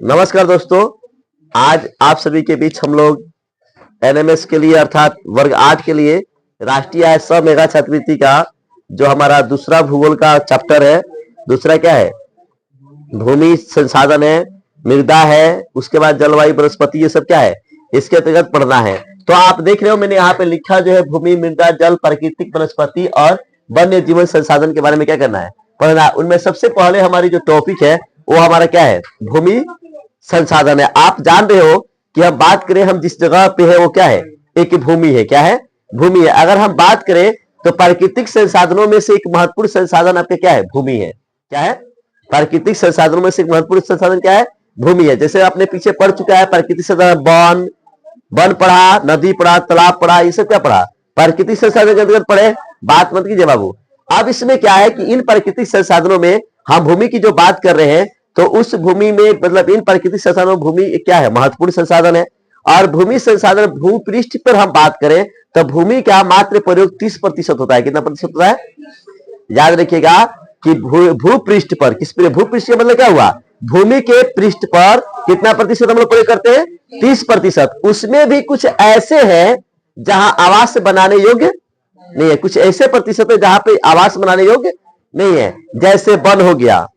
नमस्कार दोस्तों, आज आप सभी के बीच हम लोग एनएमएस के लिए अर्थात वर्ग 8 के लिए राष्ट्रीय आय सह मेगा छात्रवृत्ति का जो हमारा दूसरा भूगोल का चैप्टर है। दूसरा क्या है? भूमि संसाधन है, मृदा है, उसके बाद जलवायु वनस्पति, ये सब क्या है इसके अंतर्गत पढ़ना है। तो आप देख रहे हो मैंने यहाँ पे लिखा जो है भूमि, मृदा, जल, प्राकृतिक वनस्पति और वन्य जीवन संसाधन के बारे में क्या करना है, पढ़ना। उनमें सबसे पहले हमारी जो टॉपिक है वो हमारा क्या है? भूमि संसाधन है। आप जान रहे हो कि हम बात करें, हम जिस जगह पे है वो क्या है? एक भूमि है। क्या है? भूमि है। अगर हम बात करें तो प्राकृतिक संसाधनों में से एक महत्वपूर्ण संसाधन आपके क्या है? भूमि है। क्या है? प्राकृतिक संसाधनों में से एक महत्वपूर्ण संसाधन क्या है? भूमि है। जैसे आपने पीछे पढ़ चुका है प्राकृतिक संसाधन, वन पढ़ा, नदी पढ़ा, तालाब पढ़ा, ये सब क्या पढ़ा? प्राकृतिक संसाधन के अंतर्गत पढ़े। बात मत कीजिए बाबू। अब इसमें क्या है कि इन प्राकृतिक संसाधनों में हम भूमि की जो बात कर रहे हैं तो उस भूमि में मतलब इन प्राकृतिक संसाधनों में भूमि क्या है? महत्वपूर्ण संसाधन है। और भूमि संसाधन भूपृष्ठ पर हम बात करें तो भूमि का मात्र प्रयोग 30% होता है। कितना प्रतिशत होता है? याद रखिएगा कि भूपृष्ठ पर, किस पर? भूपृष्ठ का मतलब क्या हुआ? भूमि के पृष्ठ पर कितना प्रतिशत हम लोग प्रयोग करते हैं? 30%। उसमें भी कुछ ऐसे हैं जहां आवास बनाने योग्य नहीं है, कुछ ऐसे है जहां पे आवास बनाने योग्य नहीं है। जैसे वन हो गया,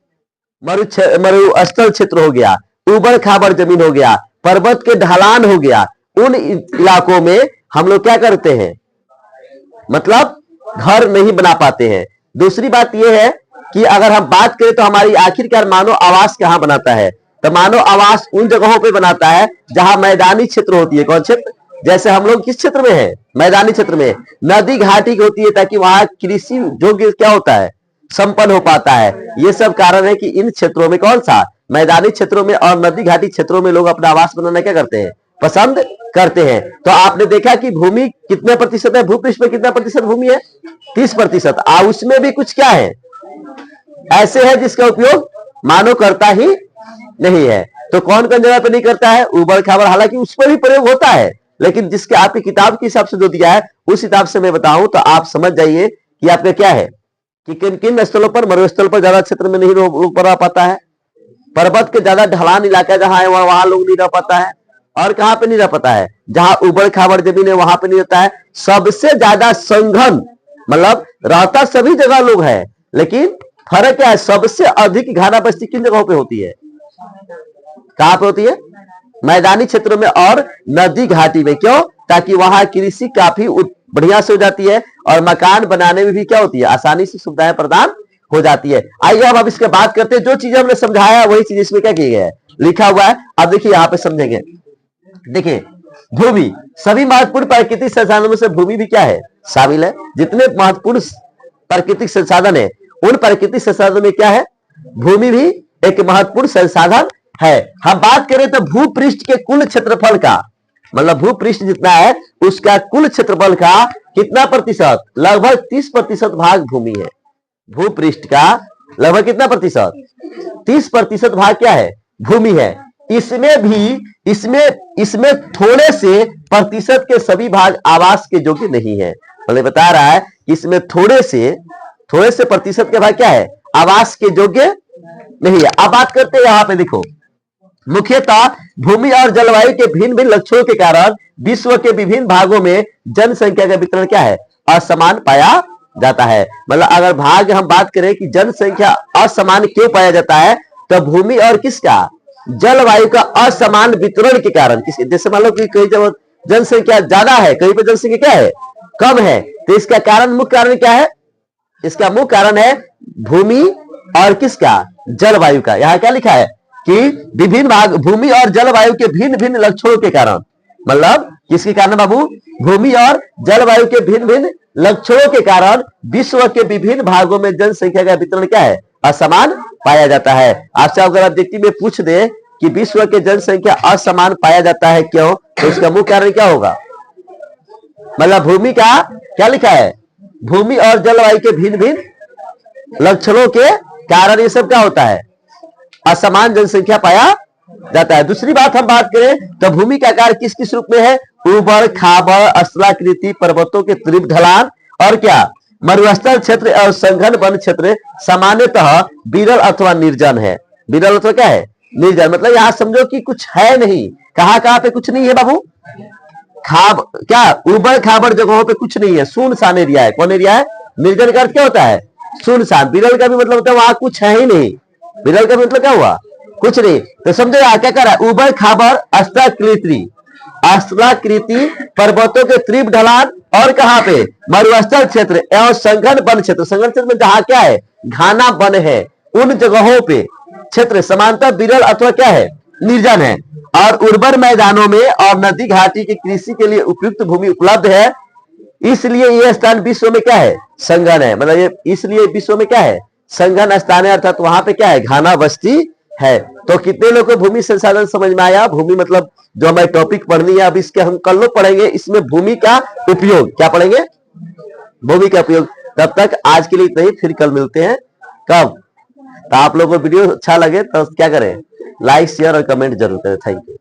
मरुस्थल क्षेत्र हो गया, उबड़ खाबड़ जमीन हो गया, पर्वत के ढलान हो गया। उन इलाकों में हम लोग क्या करते हैं? मतलब घर नहीं बना पाते हैं। दूसरी बात यह है कि अगर हम बात करें तो हमारी आखिरकार मानव आवास कहां बनाता है? तो मानव आवास उन जगहों पे बनाता है जहां मैदानी क्षेत्र होती है। कौन क्षेत्र? जैसे हम लोग किस क्षेत्र में है? मैदानी क्षेत्र में। नदी घाटी होती है ताकि वहां कृषि योग्य क्या होता है? संपन्न हो पाता है। ये सब कारण है कि इन क्षेत्रों में, कौन सा? मैदानी क्षेत्रों में और नदी घाटी क्षेत्रों में लोग अपना आवास बनाना क्या करते हैं? पसंद करते हैं। तो आपने देखा कि भूमि कितने प्रतिशत है? भूपृष्ठ में कितना प्रतिशत भूमि है? 30%। उसमें भी कुछ क्या है ऐसे है जिसका उपयोग मानव करता ही नहीं है। तो कौन कौन जगह पे नहीं करता है? उबड़ खाबड़, हालांकि उस पर भी प्रयोग होता है, लेकिन जिसके आपकी किताब के हिसाब से जो दिया है उस हिसाब से मैं बताऊं तो आप समझ जाइए कि आपका क्या है कि किन किन स्थलों पर, मरुस्थल पर ज्यादा क्षेत्र में नहीं लोग रह पाता है, पर्वत के ज्यादा ढलान इलाका जहां है वहां लोग नहीं रह पाता है, और कहां पे नहीं रह पाता है? जहां उबड़ खाबड़ जमीन है वहां पे नहीं रहता है। सबसे ज्यादा संघन मतलब रहता सभी जगह लोग है, लेकिन फर्क क्या है? सबसे अधिक घाना बस्ती किन जगहों पे होती है? कहां पे होती है? मैदानी क्षेत्रों में और नदी घाटी में। क्यों? ताकि वहां कृषि काफी बढ़िया से हो जाती है और मकान बनाने में भी क्या होती है? आसानी से सुविधाएं प्रदान हो जाती है। आइए अब इसके बात करते हैं। जो चीज हमने समझाया वही चीज इसमें क्या किया गया है? लिखा हुआ है। अब देखिए यहाँ पे समझेंगे। देखिए भूमि, सभी महत्वपूर्ण प्राकृतिक संसाधनों में से भूमि भी क्या है? शामिल है। जितने महत्वपूर्ण प्राकृतिक संसाधन है उन प्राकृतिक संसाधनों में क्या है? भूमि भी एक महत्वपूर्ण संसाधन है। हम बात करें तो भूपृष्ठ के कुल क्षेत्रफल का, मतलब भूपृष्ठ जितना है उसका कुल क्षेत्रफल का कितना प्रतिशत? लगभग 30% भाग भूमि है। भूपृष्ठ का लगभग कितना प्रतिशत? 30% भाग क्या है? भूमि है। इसमें भी इसमें थोड़े से प्रतिशत के सभी भाग आवास के योग्य नहीं है। मतलब बता रहा है कि इसमें थोड़े से प्रतिशत के भाग क्या है? आवास के योग्य नहीं है। अब बात करते हैं यहाँ पे, देखो मुख्यतः भूमि और जलवायु के भिन्न भिन्न लक्षणों के कारण विश्व के विभिन्न भागों में जनसंख्या का वितरण क्या है? असमान पाया जाता है। मतलब अगर भाग हम बात करें कि जनसंख्या असमान क्यों पाया जाता है, तो भूमि और किसका? जलवायु का असमान वितरण के कारण। जैसे मान लो कि कई जगह जनसंख्या ज्यादा है, कहीं पर जनसंख्या क्या है? कम है। तो इसका कारण, मुख्य कारण क्या है? इसका मुख्य कारण है भूमि और किसका? जलवायु का। यहाँ क्या लिखा है कि विभिन्न भाग भूमि और जलवायु के भिन्न भिन्न लक्षणों के कारण। मतलब किसके कारण बाबू? भूमि और जलवायु के भिन्न भिन्न लक्षणों के कारण विश्व के विभिन्न भागों में जनसंख्या का वितरण क्या है? असमान पाया जाता है। आपसे अगर ऑब्जेक्टिव में पूछ दे कि विश्व के जनसंख्या असमान पाया जाता है क्यों, तो इसका मुख्य कारण क्या होगा? मतलब भूमि का क्या लिखा है? भूमि और जलवायु के भिन्न भिन्न लक्षणों के कारण ये सब क्या होता है? असमान जनसंख्या पाया जाता है। दूसरी बात हम बात करें तो भूमि का आकार किस किस रूप में है? उबड़ खाबड़, स्थलाकृति, पर्वतों के तीव्र ढलान और क्या? मरुस्थल क्षेत्र और संघन वन क्षेत्र सामान्यतः विरल अथवा निर्जन है। विरल अथवा क्या है? निर्जन मतलब यहाँ समझो कि कुछ है नहीं। कहाँ कहाँ पे कुछ नहीं है बाबू? खाब क्या उबड़ खाबड़ जगहों पे कुछ नहीं है, सुनसान एरिया है। कौन एरिया है? निर्जन का अर्थ क्या होता है? सुनसान। विरल का भी मतलब होता है वहां कुछ है ही नहीं। विरल का मतलब क्या हुआ? कुछ नहीं। तो समझो यहाँ क्या कर रहा है? उबड़ खाबड़ अस्त्राकृति पर्वतों के तीव्र ढलान और कहाँ पे? मरुस्थल क्षेत्र एवं संघन वन क्षेत्र। संघन क्षेत्र में जहाँ क्या है? घाना वन है, उन जगहों पे क्षेत्र समांतर विरल अथवा क्या है? निर्जन है। और उर्वर मैदानों में और नदी घाटी की कृषि के लिए उपयुक्त भूमि उपलब्ध है, इसलिए यह स्थान विश्व में क्या है? संघन है। मतलब ये इसलिए विश्व में क्या है? संघन स्थान है, अर्थात वहां पे क्या है? घाना बस्ती है। तो कितने लोग को भूमि संसाधन समझ में आया? भूमि मतलब जो हमारे टॉपिक पढ़नी है, अब इसके हम कल लोग पढ़ेंगे, इसमें भूमि का उपयोग क्या पढ़ेंगे? भूमि का उपयोग। तब तक आज के लिए इतना ही, फिर कल मिलते हैं। कब? तो आप लोगों को वीडियो अच्छा लगे तो क्या करें? लाइक शेयर और कमेंट जरूर करें। Thank you.